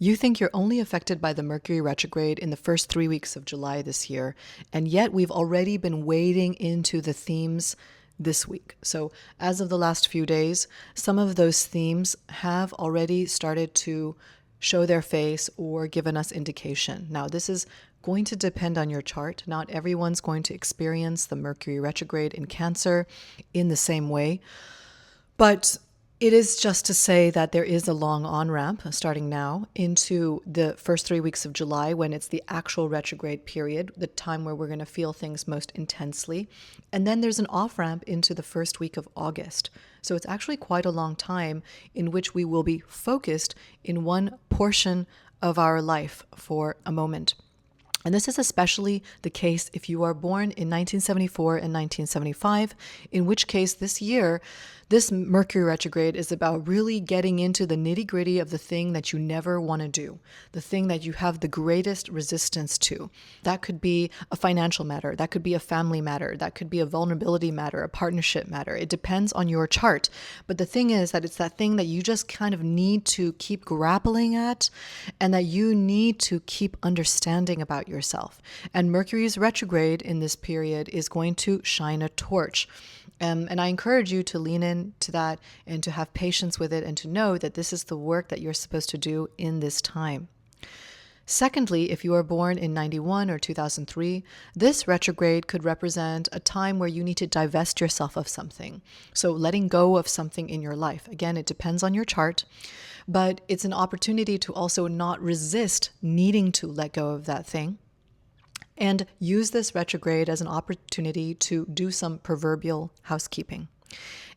You think you're only affected by the Mercury retrograde in the first 3 weeks of July this year, and yet we've already been wading into the themes this week. So, as of the last few days, some of those themes have already started to show their face or given us indication. Now, this is going to depend on your chart. Not everyone's going to experience the Mercury retrograde in Cancer in the same way. But it is just to say that there is a long on-ramp starting now into the first 3 weeks of July when it's the actual retrograde period, the time where we're going to feel things most intensely. And then there's an off-ramp into the first week of August. So it's actually quite a long time in which we will be focused in one portion of our life for a moment. And this is especially the case if you are born in 1974 and 1975, in which case this year, this Mercury retrograde is about really getting into the nitty-gritty of the thing that you never want to do, the thing that you have the greatest resistance to. That could be a financial matter, that could be a family matter, that could be a vulnerability matter, a partnership matter. It depends on your chart. But the thing is that it's that thing that you just kind of need to keep grappling at and that you need to keep understanding about yourself. And Mercury's retrograde in this period is going to shine a torch. And I encourage you to lean into that and to have patience with it and to know that this is the work that you're supposed to do in this time. Secondly, if you are born in 91 or 2003, this retrograde could represent a time where you need to divest yourself of something. So letting go of something in your life. Again, it depends on your chart, but it's an opportunity to also not resist needing to let go of that thing. And use this retrograde as an opportunity to do some proverbial housekeeping.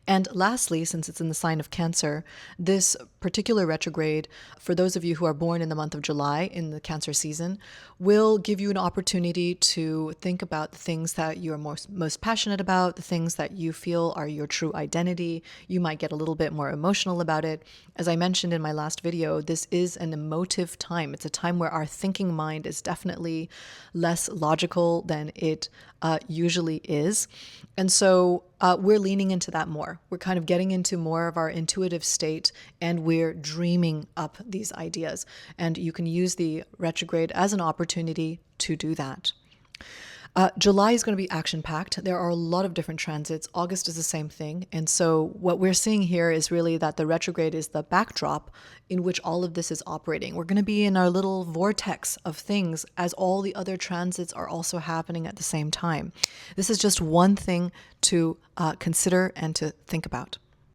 And lastly, since it's in the sign of Cancer, this particular retrograde, for those of you who are born in the month of July in the Cancer season, will give you an opportunity to think about the things that you're most passionate about, the things that you feel are your true identity. You might get a little bit more emotional about it. As I mentioned in my last video, this is an emotive time. It's a time where our thinking mind is definitely less logical than it usually is. And so we're leaning into that more. We're kind of getting into more of our intuitive state and we're dreaming up these ideas. And you can use the retrograde as an opportunity to do that. July is going to be action-packed. There are a lot of different transits. August is the same thing. And so what we're seeing here is really that the retrograde is the backdrop in which all of this is operating. We're going to be in our little vortex of things as all the other transits are also happening at the same time. This is just one thing to consider and to think about.